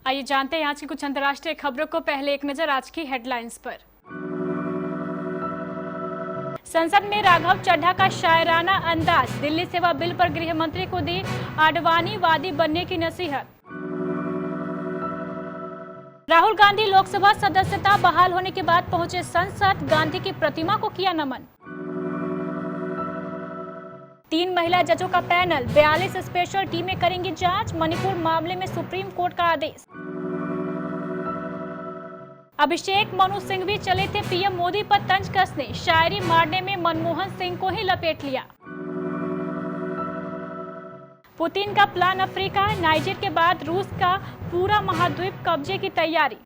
आइए जानते हैं आज की कुछ अंतर्राष्ट्रीय खबरों को। पहले एक नजर आज की हेडलाइंस पर। संसद में राघव चड्ढा का शायराना अंदाज, दिल्ली सेवा बिल पर गृह मंत्री को दी आडवाणीवादी बनने की नसीहत। राहुल गांधी लोकसभा सदस्यता बहाल होने के बाद पहुंचे संसद, गांधी की प्रतिमा को किया नमन। 3 महिला जजों का पैनल, 42 स्पेशल टीमें करेंगी जांच, मणिपुर मामले में सुप्रीम कोर्ट का आदेश। अभिषेक मनु सिंघवी चले थे पीएम मोदी पर तंज कसने, शायरी मारने में मनमोहन सिंह को ही लपेट लिया। पुतिन का प्लान अफ्रीका, नाइजर के बाद रूस का पूरा महाद्वीप कब्जे की तैयारी।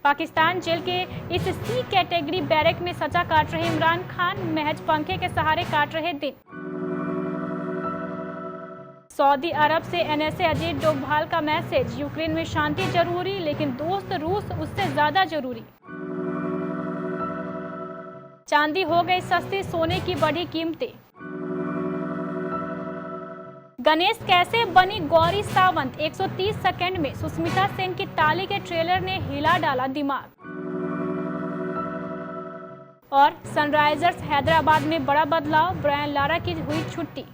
पाकिस्तान जेल के इस सी कैटेगरी बैरक में सजा काट रहे इमरान खान, महज पंखे के सहारे काट रहे दिन। सऊदी अरब से एनएसए अजीत डोभाल का मैसेज, यूक्रेन में शांति जरूरी लेकिन दोस्त रूस उससे ज्यादा जरूरी। चांदी हो गई सस्ती, सोने की बढ़ी कीमतें। गणेश कैसे बनी गौरी सावंत, 130 सेकंड में सुष्मिता सेन की ताली के ट्रेलर ने हिला डाला दिमाग। और सनराइजर्स हैदराबाद में बड़ा बदलाव, ब्रायन लारा की हुई छुट्टी।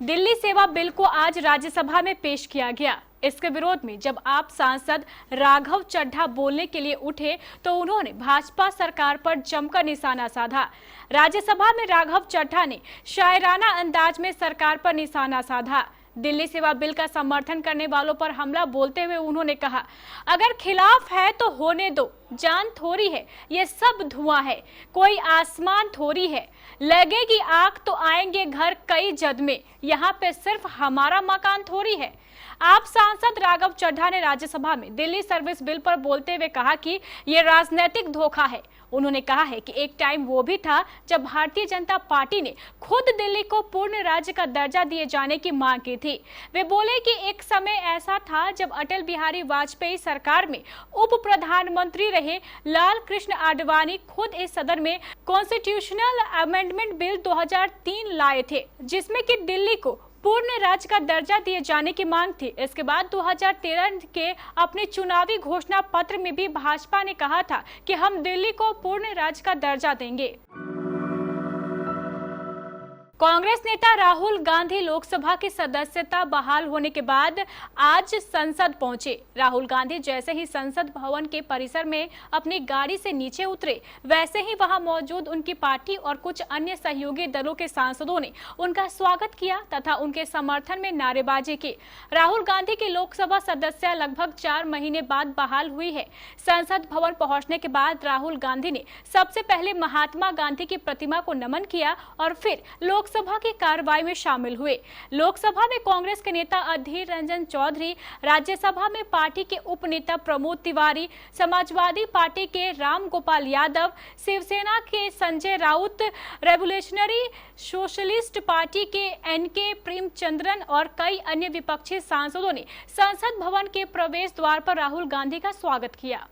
दिल्ली सेवा बिल को आज राज्यसभा में पेश किया गया। इसके विरोध में जब आप सांसद राघव चड्ढा बोलने के लिए उठे तो उन्होंने भाजपा सरकार पर जमकर निशाना साधा। राज्यसभा में राघव चड्ढा ने शायराना अंदाज में सरकार पर निशाना साधा। दिल्ली सेवा बिल का समर्थन करने वालों पर हमला बोलते हुए उन्होंने कहा, अगर खिलाफ है तो होने दो, जान थोड़ी है, ये सब धुआं है, कोई आसमान थोड़ी है, लगेगी आग तो आएंगे घर कई जद में, यहाँ पे सिर्फ हमारा मकान थोड़ी है। आप सांसद राघव चड्ढा ने राज्यसभा में दिल्ली सर्विस बिल पर बोलते हुए कहा कि ये राजनीतिक धोखा है। उन्होंने कहा है कि एक टाइम वो भी था जब भारतीय जनता पार्टी ने खुद दिल्ली को पूर्ण राज्य का दर्जा दिए जाने की मांग की थी। वे बोले कि एक समय ऐसा था जब अटल बिहारी वाजपेयी सरकार में उप प्रधानमंत्री रहे लाल कृष्ण आडवाणी खुद इस सदन में कॉन्स्टिट्यूशनल अमेंडमेंट बिल 2003 लाए थे, जिसमें कि दिल्ली को पूर्ण राज्य का दर्जा दिए जाने की मांग थी। इसके बाद 2013 के अपने चुनावी घोषणा पत्र में भी भाजपा ने कहा था कि हम दिल्ली को पूर्ण राज्य का दर्जा देंगे। कांग्रेस नेता राहुल गांधी लोकसभा की सदस्यता बहाल होने के बाद आज संसद पहुंचे। राहुल गांधी जैसे ही संसद भवन के परिसर में अपनी गाड़ी से नीचे उतरे, वैसे ही वहां मौजूद उनकी पार्टी और कुछ अन्य सहयोगी दलों के सांसदों ने उनका स्वागत किया तथा उनके समर्थन में नारेबाजी की। राहुल गांधी की लोकसभा सदस्य लगभग 4 महीने बाद बहाल हुई है। संसद भवन पहुंचने के बाद राहुल गांधी ने सबसे पहले महात्मा गांधी की प्रतिमा को नमन किया और फिर लोकसभा की कार्रवाई में शामिल हुए। लोकसभा में कांग्रेस के नेता अधीर रंजन चौधरी, राज्यसभा में पार्टी के उप नेता प्रमोद तिवारी, समाजवादी पार्टी के राम गोपाल यादव, शिवसेना के Sanjay Raut, revolutionary socialist party के एनके प्रेमचंद्रन और कई अन्य विपक्षी सांसदों ने संसद भवन के प्रवेश द्वार पर राहुल गांधी का स्वागत किया।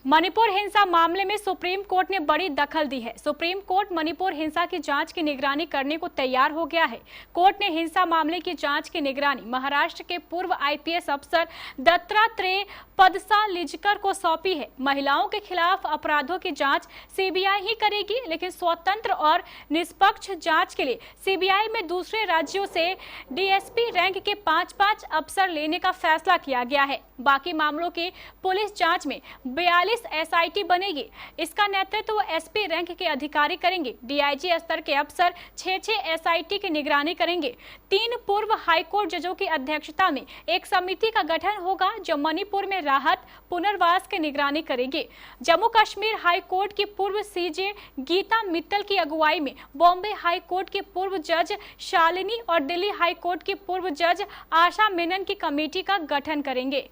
मणिपुर हिंसा मामले में सुप्रीम कोर्ट ने बड़ी दखल दी है। सुप्रीम कोर्ट मणिपुर हिंसा की जांच की निगरानी करने को तैयार हो गया है। कोर्ट ने हिंसा मामले की जांच की निगरानी महाराष्ट्र के पूर्व आईपीएस अफसर दत्तात्रेय पदसालिजकर को सौंपी है। महिलाओं के खिलाफ अपराधों की जांच सीबीआई ही करेगी, लेकिन स्वतंत्र और निष्पक्ष जांच के लिए सीबीआई में दूसरे राज्यों से डीएसपी रैंक के 5-5 अफसर लेने का फैसला किया गया है। बाकी मामलों की पुलिस जांच में 42 एसआईटी बनेगी। इसका नेतृत्व एसपी रैंक के अधिकारी करेंगे। डीआईजी स्तर के अफसर 6 एसआईटी की निगरानी करेंगे। 3 पूर्व हाईकोर्ट जजों की अध्यक्षता में एक समिति का गठन होगा जो मणिपुर में राहत पुनर्वास की निगरानी करेगी। जम्मू कश्मीर हाईकोर्ट की पूर्व सीजे गीता मित्तल की अगुवाई में बॉम्बे हाईकोर्ट की पूर्व जज शालिनी और दिल्ली हाईकोर्ट की पूर्व जज आशा मेनन की कमेटी का गठन करेंगे।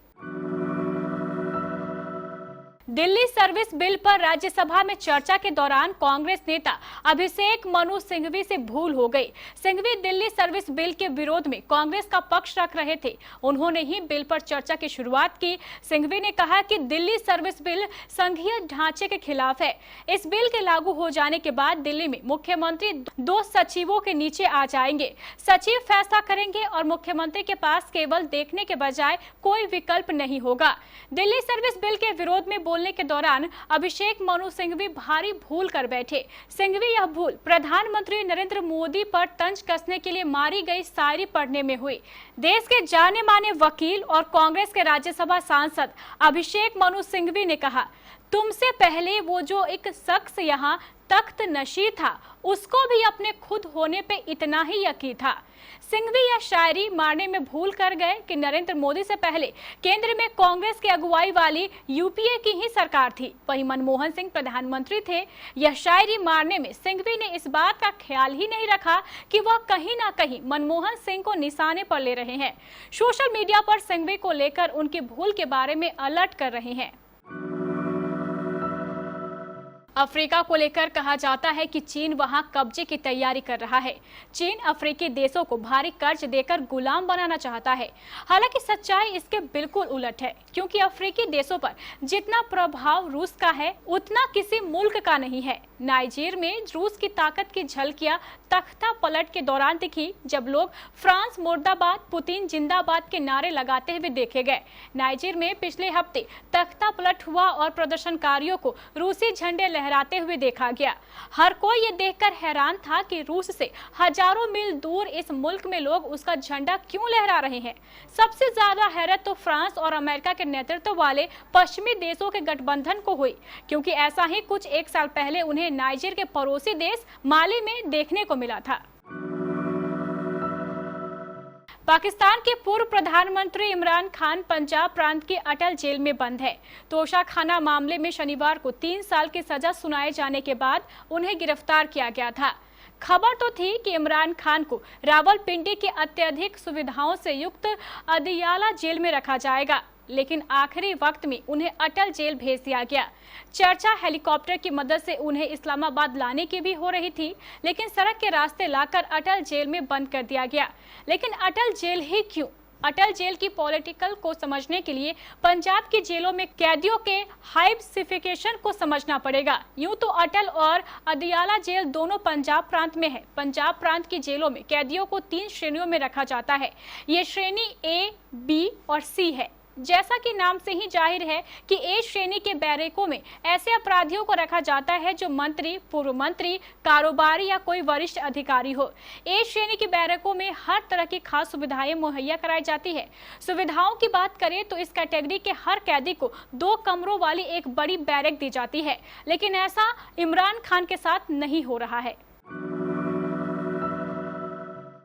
दिल्ली सर्विस बिल पर राज्यसभा में चर्चा के दौरान कांग्रेस नेता अभिषेक मनु सिंघवी से भूल हो गई। सिंघवी दिल्ली सर्विस बिल के विरोध में कांग्रेस का पक्ष रख रहे थे। उन्होंने ही बिल पर चर्चा की शुरुआत की। सिंघवी ने कहा कि दिल्ली सर्विस बिल संघीय ढांचे के खिलाफ है। इस बिल के लागू हो जाने के बाद दिल्ली में मुख्यमंत्री 2 सचिवों के नीचे आ जाएंगे। सचिव फैसला करेंगे और मुख्यमंत्री के पास केवल देखने के बजाय कोई विकल्प नहीं होगा। दिल्ली सर्विस बिल के विरोध में बोलने के दौरान अभिषेक मनु सिंघवी भारी भूल कर बैठे। सिंघवी यह भूल प्रधानमंत्री नरेंद्र मोदी पर तंज कसने के लिए मारी गई शायरी पढ़ने में हुई। देश के जाने माने वकील और कांग्रेस के राज्यसभा सांसद अभिषेक मनु सिंघवी ने कहा, तुमसे पहले वो जो एक शख्स यहाँ तख्त नशी था, उसको भी अपने खुद होने पे इतना ही यकीन था। सिंघवी यह शायरी मारने में भूल कर गए कि नरेंद्र मोदी से पहले केंद्र में कांग्रेस की अगुवाई वाली यूपीए की ही सरकार थी, वहीं मनमोहन सिंह प्रधानमंत्री थे। यह शायरी मारने में सिंघवी ने इस बात का ख्याल ही नहीं रखा कि वह कहीं ना कहीं मनमोहन सिंह को निशाने पर ले रहे हैं। सोशल मीडिया पर सिंघवी को लेकर उनकी भूल के बारे में अलर्ट कर रहे हैं। अफ्रीका को लेकर कहा जाता है कि चीन वहां कब्जे की तैयारी कर रहा है। चीन अफ्रीकी देशों को भारी कर्ज देकर गुलाम बनाना चाहता है। हालांकि सच्चाई इसके बिल्कुल उलट है, क्योंकि अफ्रीकी देशों पर जितना प्रभाव रूस का है उतना किसी मुल्क का नहीं है। नाइजीर में रूस की ताकत की झलकियां तख्ता पलट के दौरान दिखी, जब लोग फ्रांस मुर्दाबाद, पुतिन जिंदाबाद के नारे लगाते हुए देखे गए। नाइजीर में पिछले हफ्ते तख्ता पलट हुआ और प्रदर्शनकारियों को रूसी झंडे लहराते हुए देखा गया। हर कोई ये देखकर हैरान था कि रूस से हजारों मील दूर इस मुल्क में लोग उसका झंडा क्यों लहरा रहे हैं। सबसे ज्यादा हैरत तो फ्रांस और अमेरिका के नेतृत्व वाले पश्चिमी देशों के गठबंधन को हुई, क्योंकि ऐसा ही कुछ एक साल पहले उन्हें नाइजीर के पड़ोसी देश माली में देखने को मिला था। पाकिस्तान के पूर्व प्रधानमंत्री इमरान खान पंजाब प्रांत की अटल जेल में बंद है। तोशाखाना मामले में शनिवार को 3 साल की सजा सुनाए जाने के बाद उन्हें गिरफ्तार किया गया था। खबर तो थी कि इमरान खान को रावलपिंडी की अत्यधिक सुविधाओं से युक्त अदियाला जेल में रखा जाएगा, लेकिन आखिरी वक्त में उन्हें अटल जेल भेज दिया गया। चर्चा हेलीकॉप्टर की मदद से उन्हें इस्लामाबाद लाने की भी हो रही थी, लेकिन सड़क के रास्ते लाकर अटल जेल में बंद कर दिया गया। लेकिन अटल जेल ही क्यों? अटल जेल की पॉलिटिकल को समझने के लिए पंजाब की जेलों में कैदियों के हाइब्सिफिकेशन को समझना पड़ेगा। यूं तो अटल और अदियाला जेल दोनों पंजाब प्रांत में है। पंजाब प्रांत की जेलों में कैदियों को 3 श्रेणियों में रखा जाता है। ये श्रेणी ए, बी और सी है। जैसा कि नाम से ही जाहिर है कि ए श्रेणी के बैरकों में ऐसे अपराधियों को रखा जाता है जो मंत्री, पूर्व मंत्री, कारोबारी या कोई वरिष्ठ अधिकारी हो। ए श्रेणी की बैरकों में हर तरह की खास सुविधाएं मुहैया कराई जाती है। सुविधाओं की बात करें तो इस कैटेगरी के हर कैदी को 2 कमरों वाली एक बड़ी बैरक दी जाती है, लेकिन ऐसा इमरान खान के साथ नहीं हो रहा है।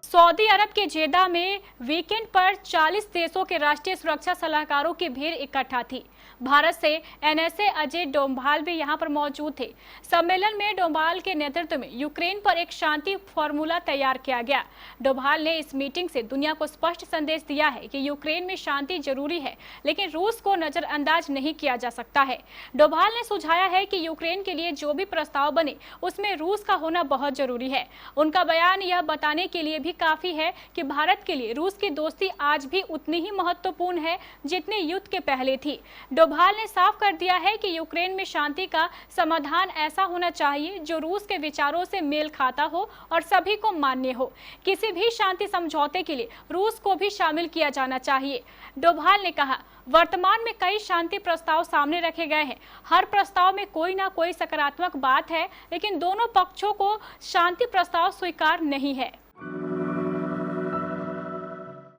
सऊदी अरब के जेदा में वीकेंड पर 40 देशों के राष्ट्रीय सुरक्षा सलाहकारों की भीड़ इकट्ठा थी। भारत से एनएसए अजय डोभाल भी यहां पर मौजूद थे। सम्मेलन में डोभाल के नेतृत्व में यूक्रेन पर एक शांति फॉर्मूला तैयार किया गया। डोभाल ने इस मीटिंग से दुनिया को स्पष्ट संदेश दिया है कि यूक्रेन में शांति जरूरी है, लेकिन रूस को नजरअंदाज नहीं किया जा सकता है। डोभाल ने सुझाया है कि यूक्रेन के लिए जो भी प्रस्ताव बने उसमें रूस का होना बहुत जरूरी है। उनका बयान यह बताने के लिए भी काफी है कि भारत के लिए रूस की दोस्ती आज भी उतनी ही महत्वपूर्ण है जितनी युद्ध के पहले थी। डोभाल ने साफ कर दिया है कि यूक्रेन में शांति का समाधान ऐसा होना चाहिए जो रूस के विचारों से मेल खाता हो और सभी को मान्य हो। किसी भी शांति समझौते के लिए रूस को भी शामिल किया जाना चाहिए। डोभाल ने कहा, वर्तमान में कई शांति प्रस्ताव सामने रखे गए हैं। हर प्रस्ताव में कोई ना कोई सकारात्मक बात है, लेकिन दोनों पक्षों को शांति प्रस्ताव स्वीकार नहीं है।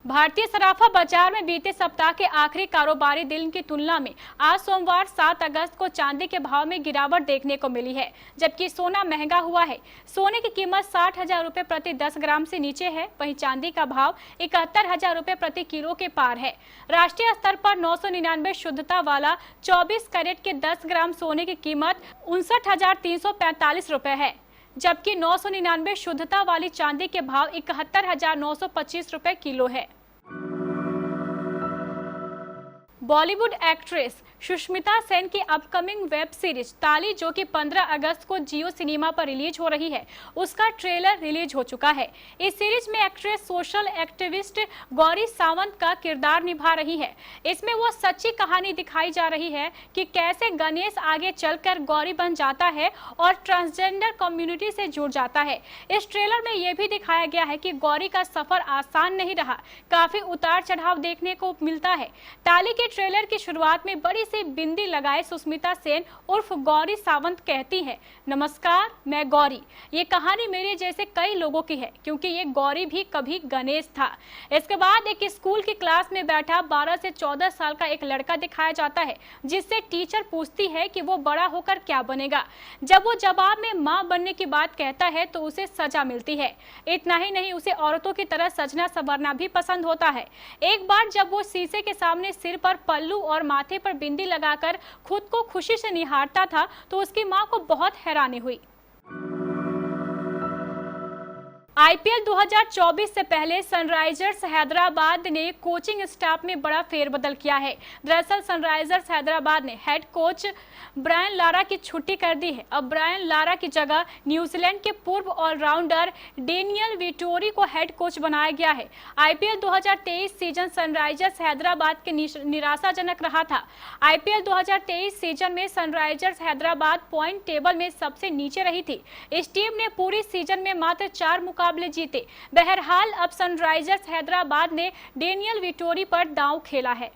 भारतीय सराफा बाजार में बीते सप्ताह के आखिरी कारोबारी दिन की तुलना में आज सोमवार 7 अगस्त को चांदी के भाव में गिरावट देखने को मिली है, जबकि सोना महंगा हुआ है। सोने की कीमत 60,000 रुपए प्रति 10 ग्राम से नीचे है, वहीं चांदी का भाव 71,000 रुपए प्रति किलो के पार है। राष्ट्रीय स्तर पर 999 शुद्धता वाला 24 कैरेट के 10 ग्राम सोने की कीमत 59,345 रुपए है, जबकि 999 शुद्धता वाली चांदी के भाव 71,925 रुपए किलो है। बॉलीवुड एक्ट्रेस सुष्मिता सेन की अपकमिंग वेब सीरीज ताली, जो कि 15 अगस्त को जियो सिनेमा पर रिलीज हो रही है, उसका ट्रेलर रिलीज हो चुका है। इस सीरीज में actress social activist Gauri Sawant का किरदार निभा रही है। इसमें वो सच्ची कहानी दिखाई जा रही है कि कैसे गणेश आगे चलकर गौरी बन जाता है और ट्रांसजेंडर कम्युनिटी से जुड़ जाता है। इस ट्रेलर में यह भी दिखाया गया है कि गौरी का सफर आसान नहीं रहा, काफी उतार चढ़ाव देखने को मिलता है। ताली के ट्रेलर की शुरुआत में बड़ी सी बिंदी लगाए सुष्मिता सेन उर्फ गौरी सावंत कहती है, नमस्कार, मैं गौरी। ये कहानी मेरे जैसे कई लोगों की है, क्योंकि ये गौरी भी कभी गणेश था। इसके बाद एक स्कूल की क्लास में बैठा 12 से 14 साल का एक लड़का दिखाया जाता है, जिससे टीचर पूछती है कि वो बड़ा होकर क्या बनेगा। जब वो जवाब में माँ बनने की बात कहता है तो उसे सजा मिलती है। इतना ही नहीं, उसे औरतों की तरह सजना संवरना भी पसंद होता है। एक बार जब वो शीशे के सामने सिर पर पल्लू और माथे पर बिंदी लगाकर खुद को खुशी से निहारता था तो उसकी मां को बहुत हैरानी हुई। आईपीएल 2024 से पहले सनराइजर्स हैदराबाद ने कोचिंग स्टाफ में बड़ा फेरबदल किया है। दरअसल सनराइजर्स हैदराबाद ने हेड कोच ब्रायन लारा की छुट्टी कर दी है। अब ब्रायन लारा की जगह न्यूजीलैंड के पूर्व ऑलराउंडर डेनियल विटोरी को हेड कोच बनाया गया है। आईपीएल 2023 सीजन सनराइजर्स हैदराबाद के निराशाजनक रहा था। आईपीएल 2023 सीजन में सनराइजर्स हैदराबाद पॉइंट टेबल में सबसे नीचे रही थी। इस टीम ने पूरी सीजन में मात्र 4 मुकाबले जीते। बहरहाल अब सनराइजर्स हैदराबाद ने डेनियल विटोरी पर दांव खेला है।